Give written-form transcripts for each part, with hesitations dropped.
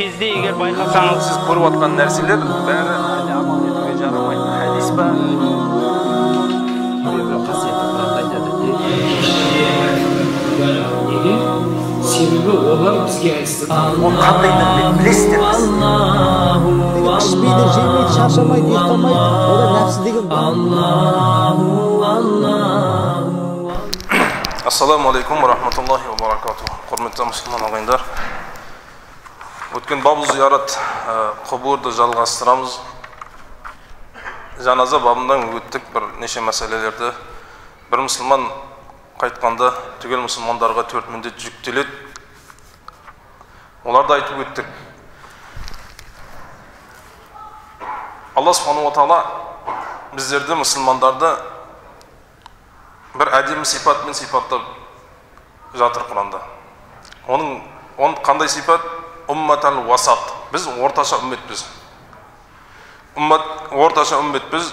кезде егер байқасаңыз, сіз көріп отқан нәрселер бәрі әлі амал етуге жарамайды. Хадис па? Қасиетті Құранда айтады. Неге? Себебі олар бізге айтты. Ол қандай нәрсе білесіздер біз? Ішпейді, жемейді, шаршамайды, ұйықтамайды. Олар нәпсі деген бұл. Ассаламу алейкум ва рахматуллахи ва баракатух. Құрметті мұсылман ағайындар. Өткен бабу зиярат құбурды жалғастырамыз. Жаназа бабынан өттік бір неше мәселелерді. Бір мұсылман қайтқанда түгел мұсылмандарға 4 міндет жүктеледі. Оларды айтып өттік. Алла субхану ва тағала біздерді, мұсылмандарды бір әдемі сипатымен сипаттап жатыр Құранда. Оның қандай сипат? Умматал васат. Біз орташа үмметпіз. Орташа үмметпіз.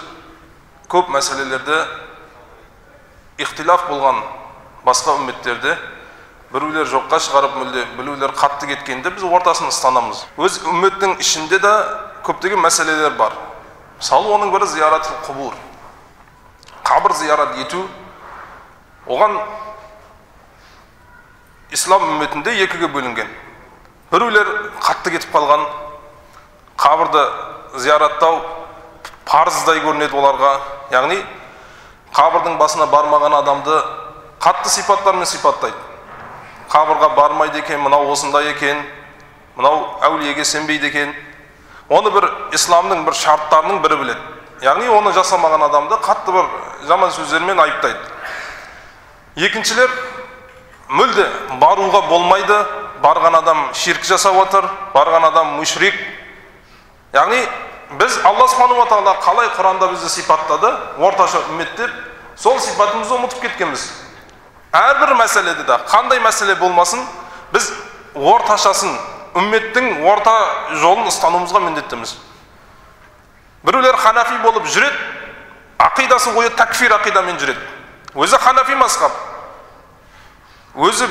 Көп мәселелерде ихтилаф болған басқа үмметтерде біреулер жоққа шығарып мүлде, біреулер қатты кеткенде біз ортасын ұстанамыз. Өз үмметтің ішінде де көптеген мәселелер бар. Мысалы, оның бірі зияратыл құбур. Қабір зиярат ету. Оған ислам үмметінде екіге бөлінген. Біреулер қатты кетіп қалған, қабірді зияраттау парыздай көрінеді оларға. Яғни қабірдің басына бармаған адамды қатты сипаттармен сипаттайды. Қабірға бармайды екен, мынау осындай екен, мынау әулиеге сенбейді екен. Оны бір исламның бір шарттарының бірі біледі. Яғни оны жасамаған адамды қатты бір жаман сөздермен айыптайды. Екіншілер мүлде баруға болмайды, барған адам ширк жасап отыр, барған адам мушрик. Яғни біз Алла субхану ва тағала қалай Құранда бізді сипаттады, орташа үммет деп, сол сипатымызды ұмытып кеткенбіз. Әрбір мәселеде де, қандай мәселе болмасын, біз орташасын, үмметтің орта жолын ұстануымызға міндеттіміз. Біреулер ханафи болып жүреді, ақидасы ойы такфир ақидамен жүреді. Өзі ханафи мазхаб. Өзі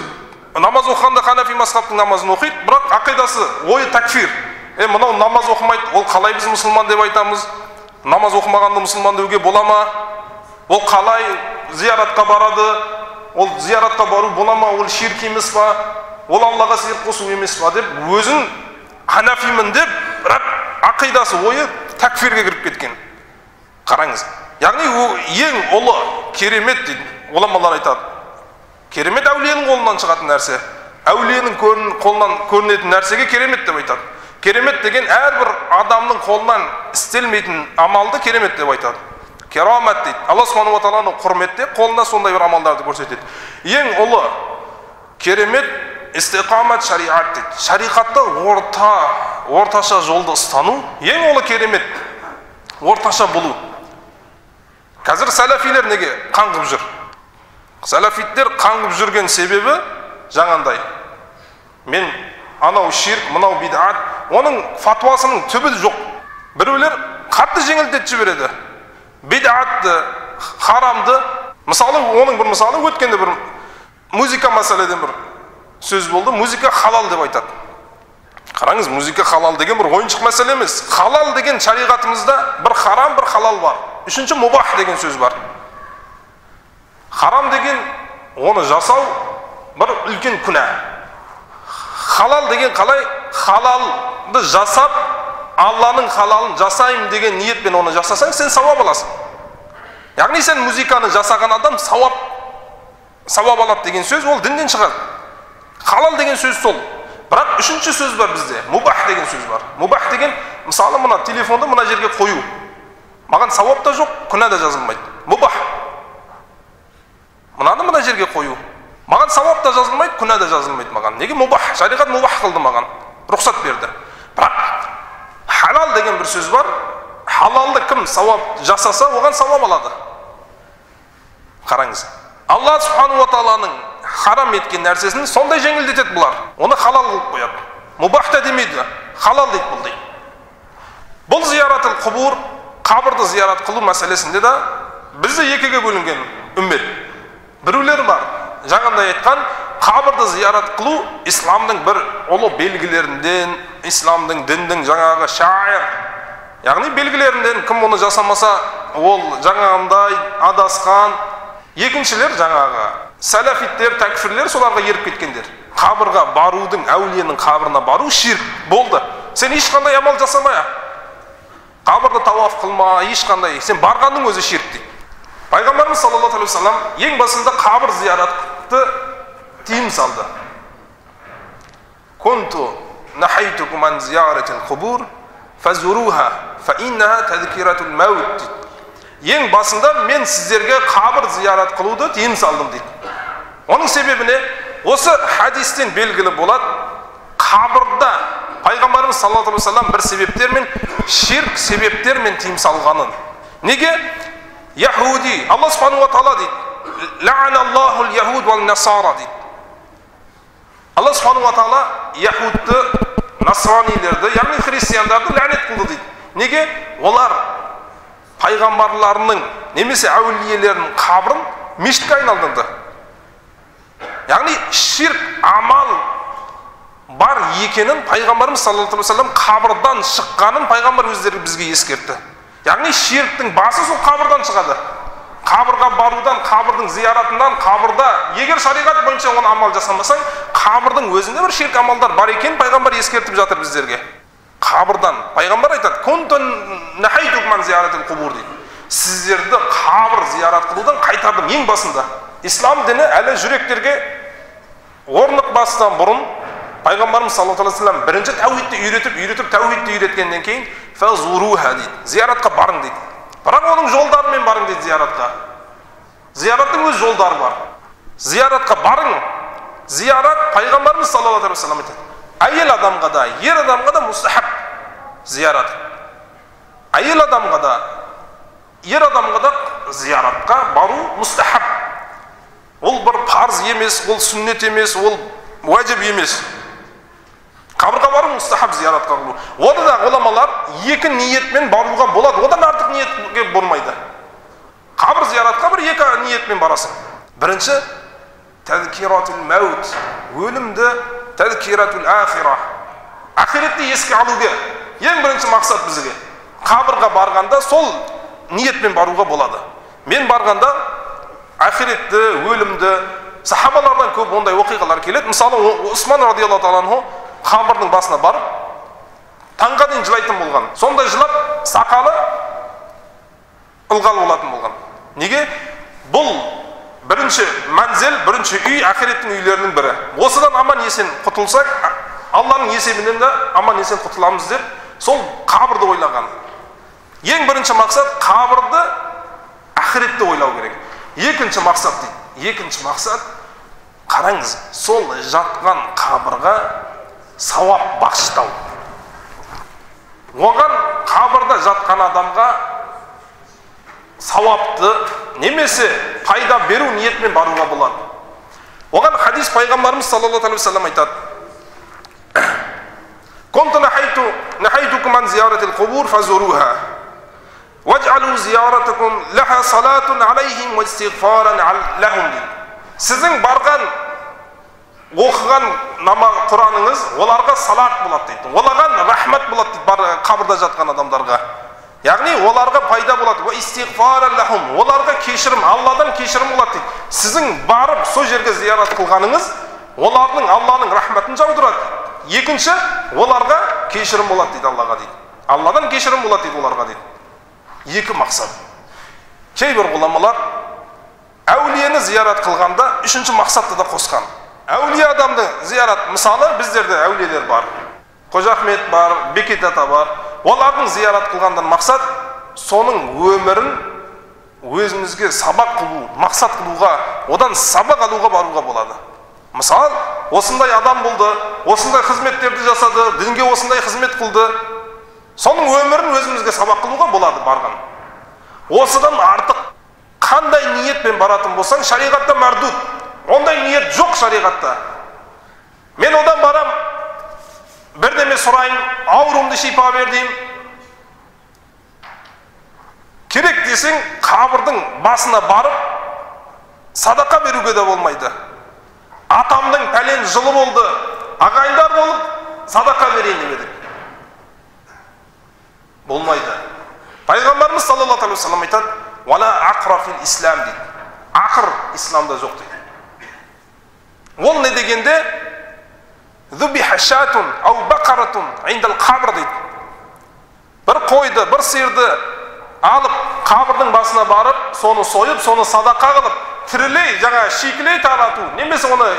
намаз оқығанда ханафи мазхабтың намазын оқиды, бірақ ақидасы ойы такфир. Мынау намаз оқымайды, ол қалай біз мұсылман деп айтамыз? Намаз оқымағанды мұсылман деуге бола ма? Ол қалай зияратқа барады? Ол зияратқа бару бола ма? Ол ширк емес па? Ол Аллаға ширк қосу емес па? Деп өзін ханафимін деп, бірақ ақидасы ойы такфирге кіріп кеткен. Қараңыз. Яғни ең ұлы керемет дейді. Ғұламалар айтады. Керемет әулиенің қолынан шығатын нәрсе. Әулиенің қолынан көрінетін нәрсеге керемет деп айтады. Керемет деген әрбір адамның қолынан істелмейтін амалды керемет деп айтады. Керамат дейді. Алла субхану ва тағаланың құрметте қолында сондай бір амалдарды көрсетеді. Ең ұлы керемет истиқамат шариат дейді. Шариғатта орташа жолды ұстану ең ұлы керемет. Орташа болу. Қазір сәләфилер неге қаңғып жүр? Сәләфиттер қаңғып жүрген себебі жаңандай. Мен анау ширк, мынау бидат, оның фатуасының түбі жоқ. Біреулер қатты жеңілдетіп жібереді. Бидатты, харамды, мысалы, оның бір мысалы өткенде бір музыка мәселеден бір сөз болды. Музыка халал деп айтады. Қараңыз, музыка халал деген бір ойыншық мәселе емес. Халал деген шариғатымызда бір харам, бір халал бар. Үшінші мубах деген сөз бар. Харам деген оны жасау бір үлкен күнә. Халал деген қалай? Халалды жасап, Алланың халалын жасайым деген ниетпен оны жасасаң, сен сауап аласың. Яғни сен музыканы жасаған адам сауап алады деген сөз, ол дінден шығады. Халал деген сөз сол. Бірақ үшінші сөз бар бізде, мубах деген сөз бар. Мубах деген, мысалы, мына телефонды мына жерге қою. Маған сауап та жоқ, күнә да жазылмайды. Мубах. Мына жерге қою. Маған сауап та жазылмайды, күнә да жазылмайды маған. Неге мубах? Шариғат мубах қылды маған. Рұқсат берді. Бірақ халал деген бір сөз бар. Халалды кім сауап жасаса, оған сауап алады. Қараңыз. Алла субхану ва тағаланың харам еткен нәрсесін сондай жеңілдетеді бұлар. Оны халал қылып қояды. Мубах та демейді, халал дейді бұл дейді. Бұл зияратыл құбур, қабірді зиярат қылу мәселесінде де бізді екіге бөлінген үммет. Біреулер бар, жаңағындай айтқан Қабырды зиярат қылу исламдың бір ұлы белгілерінден, исламдың діндің жаңағы шаир, яғни белгілерінден. Кім оны жасамаса, ол жаңағындай адасқан. Екіншілер жаңағы сәләфиттер, тәкфірлер, соларға еріп кеткендер. Қабырға барудың, әулиенің қабырына бару ширк болды. Сен ешқандай амал жасамай, қабырды тауаф қылма, ешқандай, сен барғанның өзі ширк дейді. Пайғамбарымыз саллаллаху алейхи ва саллям ең басында қабір зияратты тыйым салды. Кунту нахайтукум ан зияратил қубур фазуруха фа иннаха тадкиратул маут. Ең басында мен сіздерге қабір зиярат қылуды тыйым салдым дейді. Оның себебі не? Осы хадистен белгілі болады, қабірда Пайғамбарымыз саллаллаху алейхи ва саллям бір себептермен, ширк себептермен тыйым салғанын. Неге? Яхуди, Аллах субхану ва таала дейді, ла'аналлаху ал-яхуд вал насара дейді. Аллах субхану ва таала яхудты, насранилерді, яғни христиандарды ләнет қылды дейді. Неге? Олар пайғамбарларының немесе әулиелерінің қабірін мешітке айналдырды. Яғни ширк амал бар екенін пайғамбарымыз саллаллаху алейхи ва саллям қабірдан шыққанын пайғамбар өздері бізге ескертті. Яғни ширктің басы сол қабірдан шығады. Қабірға барудан, қабірдің зияратынан, қабірда егер шариғат бойынша оны амал жасамасаң, қабірдің өзінде бір ширк амалдар бар екен пайғамбар ескертіп жатыр біздерге. Қабірдан пайғамбар айтады: "Кунтун нахайтукум ан зияратил қубур" дейді. Сіздерді қабір зиярат қылудан қайтардым ең басында. Ислам діні әлі жүректерге орнық бастан бұрын пайғамбарымыз саллаллаху алейхи ва саллям бірінші тәуhidті үйретіп тәуhidті үйреткеннен кейін фазуруха дейді. Зияратқа барың дейді. Бірақ оның жолдарымен барың дейді зияратқа. Зияраттың өз жолдары бар. Зияратқа барың. Зиярат пайғамбарымыз саллаллаху алейхи ва саллям айтады: әйел адамға да, ер адамға да мустахаб зиярат. Әйел адамға да, ер адамға да зияратқа бару мустахаб. Ол бір парыз емес, ол сүннет емес, ол уәжіп емес. Қабірға бару мустахаб зияратқа қылу. Ода да ғұламалар екі ниетмен баруға болады. Одан артық ниетке болмайды. Қабір зияратқа бір екі ниетмен барасың. Бірінші тәзкиратул маут, өлімді, тәзкиратул ахира, ақиретті еске алуға ең бірінші мақсат бізге. Қабірға барғанда сол ниетмен баруға болады. Мен барғанда ақиретті, өлімді, сахабалардан көп ондай оқиғалар келеді. Мысалы, Усман радиаллаху таала анху қабірдің басына барып, таңға дейін жылайтын болған. Сондай жылап, сақалы ылғал болатын болған. Неге? Бұл бірінші мәнзел, бірінші үй ақиреттің үйлерінің бірі. Осыдан аман есен құтылсақ, Алланың есебінен де аман есен құтыламыз деп, сол қабірді ойлаған. Ең бірінші мақсат қабірді, ақиретті ойлау керек. Екінші мақсат дейді. Екінші мақсат, қараңыз, сол жатқан қабірға сауап бағыштау. Оған қабірда жатқан адамға сауапты немесе пайда беру ниетмен баруға болады. Оған хадис пайғамбарымыз саллаллаху алейхи ва саллям айтады: "Кунту нахайтукум ан зияратил қубур фазуруха вадж'алу зияратакум лаха салатун алейхим ва истигфаран лахум." Сіздің барған оқыған Құраныңыз оларға салат болады дейді. Оларға рахмат болады дейді қабірда жатқан адамдарға. Яғни оларға пайда болады. Ва истигфаран лахум. Оларға кешірім, Алладан кешірім болады дейді. Сіздің барып сол жерге зиярат қылғаныңыз олардың Алланың рахматын жаудырады. Екінші, оларға кешірім болады дейді Аллаға дейді. Алладан кешірім болады дейді оларға дейді. Екі мақсат. Кейбір ғұламалар әулиені зиярат қылғанда үшінші мақсатты да қосқан. Әулие адамды зиярат, мысалы біздерде әулиелер бар. Қожа Ахмет бар, Бекет ата бар. Олардың зиярат қылғандан мақсат соның өмірін өзімізге сабақ қылу, мақсат қылуға, одан сабақ алуға баруға болады. Мысалы, осындай адам болды, осындай қызметтерді жасады, дінге осындай қызмет қылды. Соның өмірін өзімізге сабақ қылуға болады барған. Осыдан артық қандай ниетпен баратын болсаң, шариғатта мәрдуд. Ондай ниет жоқ шариғатта. Мен одан барам, бірдеме сұрайын, ауруымды шипа бер деймін. Керек десең, қабірдің басына барып, садақа беруге де болмайды. атамдың пәлен жылы болды, ағайындар болып садақа берейін демедік. Болмайды. Пайғамбарымыз саллаллаху алейхи ва саллям айтады: "Вала ақра фил ислам" дейді. Ақыр исламда жоқ дейді. Ол не дегенде? "Зубиха шатун ау бақаратун индал қабр" дейді. Бір қойды, бір сиырды алып, қабірдің басына барып, соны сойып, соны садақа қылып, тірілей, жаңа шикілей тарату, немесе оны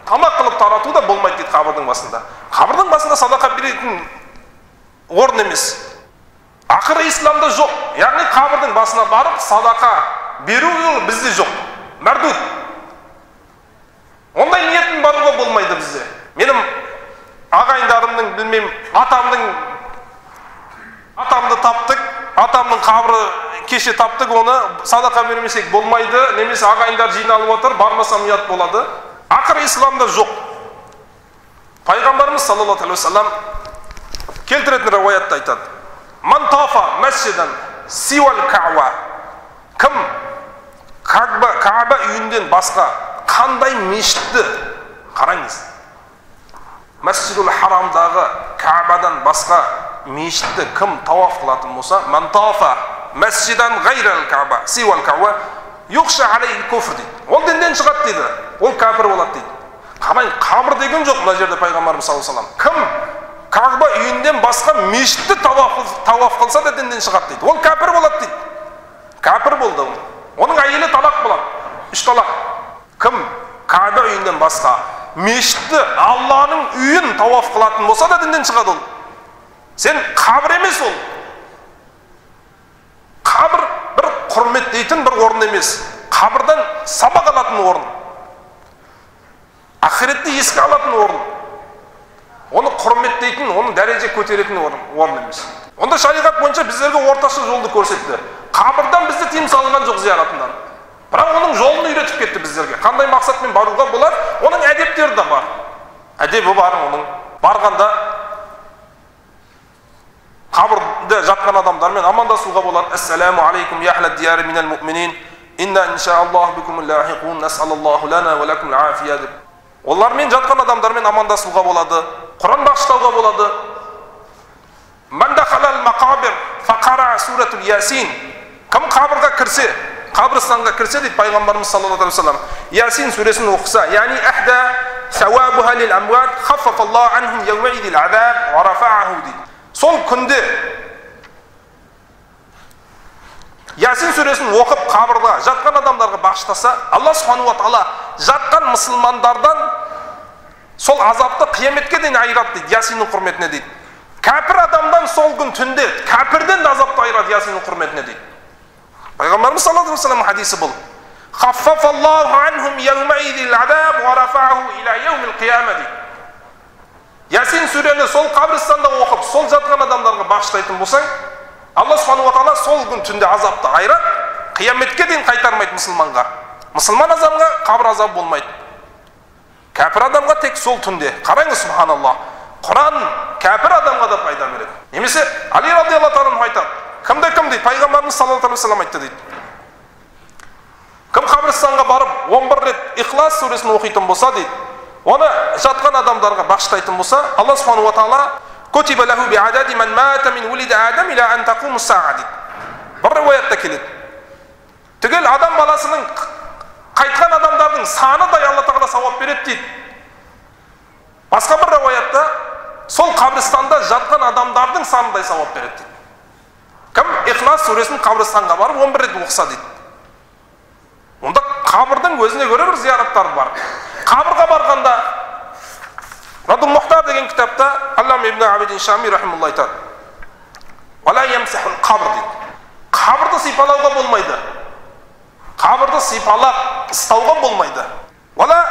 тамақ қылып тарату да болмайды дейді қабірдің басында. Қабірдің басында садақа беретін орын емес. Ақыры исламда жоқ. Яғни қабірдің басына барып садақа беру бізде жоқ. Мәрдуд. Ондай ниеттің баруға болмайды бізде. Менің ағайындарымның, білмеймін, атамды таптық, атамның қабірі кеше таптық, оны садақа бермесек болмайды, немесе ағайындар жиналып отыр, бармасам ұят болады. Ақыры исламда жоқ. Пайғамбарымыз саллаллаху алейхи ва саллям келтіретін риwayatта айтады: "Ман тафа масжидан сиуал каъба", кім Каъба үйінден басқа қандай мешітті, қараңыз, Масжидул Харамдағы Каъбадан басқа мешітті кім тауаф қылатын болса, "Ман тафа масжидан гайрал каъба сиуал каъба юхша алейхи куфр" дейді. Ол дінден шығады дейді, ол кәпір болады дейді. Қараңыз, қабір деген жоқ мына жерде Пайғамбарымыз саллаллаху алейхи ва саллям. Кім Каъба үйінден басқа мешітті тауаф қылса да дінден шығады дейді. Ол кәпір болады дейді. Кәпір болды ол. Оның әйелі талақ болады. 3 талақ. Кім Каъба үйінден басқа мешітті, Алланың үйін тауаф қылатын болса да дінден шығады ол. Сен қабір емес ол. Қабір бір құрметтейтін бір орын емес. Қабірдан сабақ алатын орын. Ақиретті еске алатын орын. Оны құрметтейтін, оны дәреже көтеретін орын емес. Онда шариғат бойынша біздерге орташа жолды көрсетті. Қабірдан бізді тыйым салынған жоқ зияратынан. Бірақ оның жолын үйретіп кетті біздерге. Қандай мақсатпен баруға болады? Оның әдептері де бар. Әдебі бар оның. Барғанда қабірде жатқан адамдармен амандасуға болады. "Ассаламу алейкум я ахлад дияри минал муъминин. Инна иншааллаху бикумул лахиқун. Насаллаллаху лана ва лакум ал-афия" деп. Олармен жатқан адамдармен амандасуға болады. Құран бағыштауға болады. "Ман дахалал мақабир фақара суратул Ясин". Кім қабірге кірсе, қабірстанға кірсе дейді Пайғамбарымыз саллаллаху алейхи ва саллям, Ясин сүресін оқыса, яғни ахда сауабуха лил амват хаффафаллаху анхум яумаидил азаб ва рафааху дейді. Сол күнде Ясин сүресін оқып қабірда жатқан адамдарға бағыштаса, Алла субхану ва тағала жатқан мұсылмандардан сол азапты қияметке дейін айырады дейді, Ясиннің құрметіне дейді. Кәпір адамдан сол күн түнде кәпірден де азапты айырады Ясиннің құрметіне дейді. Пайғамбарымыз саллаллаху алейхи ва саллям хадисі бұл. "Хаффафаллаху анхум яумаидил азаб ва рафааху иля яумил қияма" дейді. Ясин сүрені сол қабірстанда оқып, сол жатқан адамдарға бағыштайтын болсаң, Алла субхану ва тағала сол күн түнде азапты айырады, қияметке дейін қайтармайды мұсылманға. Мұсылман адамға қабір азабы болмайды. Кәпір адамға тек сол түнде. Қараңыз, субханаллах. Құран кәпір адамға да пайда береді. Немесе Али радиаллаху анху айтады: "Кімде кім дейді? Пайғамбарымыз саллаллаху алейхи ва саллям айтты дейді. Кім қабірстанға барып 11 рет Ихлас сүресін оқитын болса дейді, оны жатқан адамдарға бағыштайтын болса, Алла субхану ва тағала "Кутиба лаху би'адади ман мата мин улида адам иля ан тақуму саа" дейді. Бір риwayatта келеді. Түгел адам баласының қайтқан адамдардың саныдай Алла тағала сауап береді дейді. Басқа бір риwayatта сол қабірстанда жатқан адамдардың саныдай сауап береді дейді. Кім Ихлас сүресін қабірстанға барып 11 рет оқыса дейді. Онда қабірдің өзіне көре бір зияраттар бар. Қабірға барғанда Радул Мухтар деген кітапта Аллам ибн Абидин Шами рахимулла айтады: "Вала ямсахул қабр" дейді. Қабірді сипалауға болмайды. Қабірді сипалап ұстауға болмайды. Вала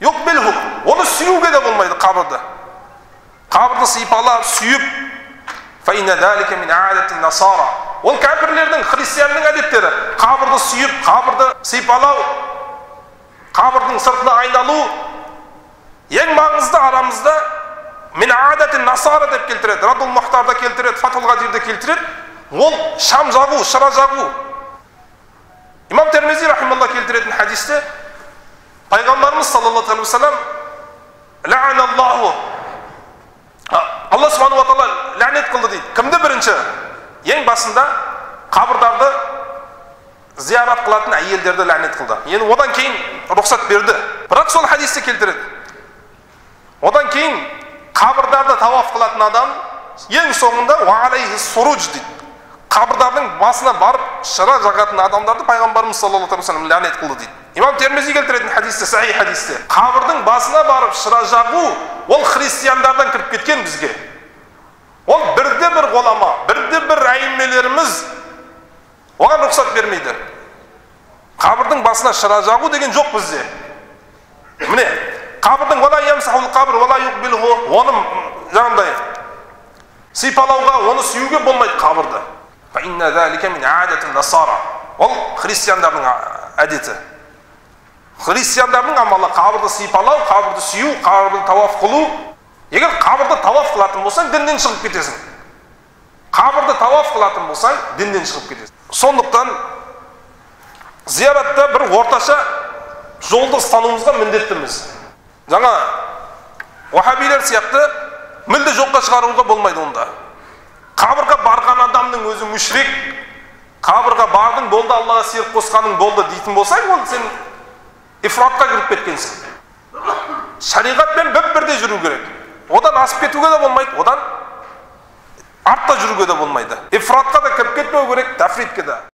юқбилху, оны сүюге де болмайды қабірді. Қабірді сипалап, сүйіп, фаинна залика мин аадати насара. Ол кәпірлердің, христианның әдеттері. Қабірді сүйіп, қабірді сипалау, қабірдің сыртына айналу. Ең маңызды арамызда мин аадати насара деп келтіреді. Радул Мухтарда келтіреді, Фатхул Гадирде келтіреді. Ол шам жағу, шыра жағу. Имам Термизи рахималла келтіретін хадисте Пайғамбарымыз саллаллаху алейхи вассалам ла'аналлаху, Алла субхану ва тағала ләнет қылды дейді. Кімді бірінші? Ең басында қабырдарды зиярат қылатын әйелдерді ләнет қылды. Енді одан кейін рұқсат берді. Бірақ сол хадисте келтіреді. Одан кейін қабырдарды таваф қылатын адам ең соңында ва алейхи суруж дейді. Қабырдардың басына барып шыра жағатын адамдарды пайғамбарымыз саллаллаху алейхи вассалам ләнет қылды дейді. Имам Термизи келтіретін хадисте, сахи хадисте. Қабырдың басына барып шыра жағу ол христиандардан кіріп кеткен бізге. Ол бірде-бір ғұлама, бірде-бір әйіммелеріміз оған рұқсат бермейді. Қабырдың басына шыра жағу деген жоқ бізде. Міне, қабырдың вала ямсахул қабр вала юқбилху, оны жаңағыдай сипалауға, оны сүюге болмайды қабырды. Фа инна залика мин аадатин насара. Ол христиандардың әдеті. Христиандардың амалы қабырды сипалау, қабырды сүю, қабырды таваф қылу. Егер қабырды таваф қылатын болсаң, діннен шығып кетесің. Қабырды таваф қылатын болсаң, діннен шығып кетесің. Сондықтан зияратта бір орташа жолды ұстануымызға міндеттіміз. Жаңа уахабилер сияқты мүлде жоққа шығаруға болмайды онда. Қабырға барған адамның өзі мүшрик, қабырға бардың, болды Аллаға серік қосқаның болды дейтін болсаң, ол сен ифратқа кіріп кеткенсің. Шариғатпен бір-бірде жүру керек. Одан асып кетуге де болмайды, одан артта жүруге де болмайды. Ифратқа да кіріп кетпеу керек, тафритке де.